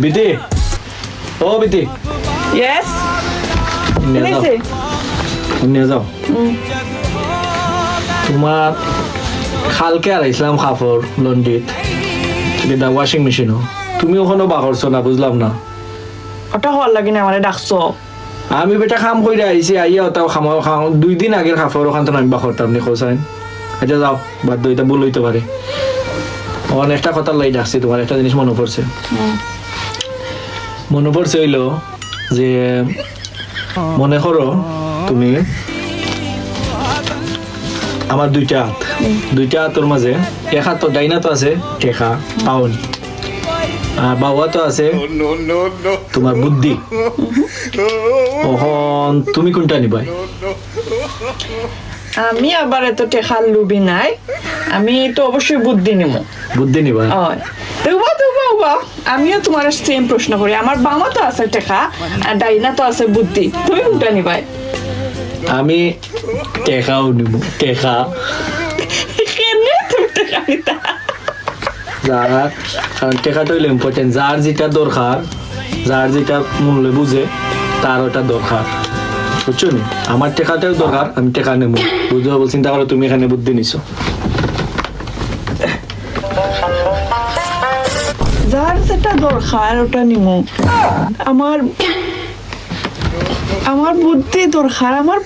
বিতি ও বিতি yes নিয়ে যাও নিয়ে যাও তোমার খালকে আর ইসলাম কাপড় লন্ড্রিত যেটা ওয়াশিং মেশিনও তুমি ওখানেও বা করছো না বুঝলাম না ওটা হওয়ার লাগে না মানে ডাকছো আমি বেটা কাম করে আইছি আইয়া ওটাও খাম 2 দিন আগের কাপড় ওখান থেকে আমি বা করতাম নি খোঁচাইন এটা যাও বাদ দো এটা ভুল হইতে পারে ওখানে একটা কথা লাই ডাকছি তোমার একটা জিনিস মনে পড়ছে হইলো যে মনে করো তুমি আমার দুইটা হাতের মাঝে এক হাত তো ডাইনা তো আছে টেকা পাউন আর বাবা তো আছে তোমার বুদ্ধি ওখন তুমি কোনটা নিবাই আমি আবার এত টেকার লুবি নাই আমি তো অবশ্যই বুদ্ধি নিব নিবা আমিও তোমার সেম প্রশ্ন করি আমার বামা তো আছে টেকা আর ডাইনা তো আছে বুদ্ধি তুমি কোনটা নিবাই আমি টেকাও নিব টেকা কেনে তুমি টেকা নিতা কারণ টেকাটা হইলে ইম্পর্টেন্ট যার যেটা দরকার যার যেটা মূল্য বুঝে তার ওটা দরকার বুঝছো নি আমার টেকাটাও দরকার আমি টেকা নেবো বুঝতে বল চিন্তা করো তুমি এখানে বুদ্ধি নিছো যার যেটা দরকার ওটা নিব আমার বুদ্ধি দরকার আমার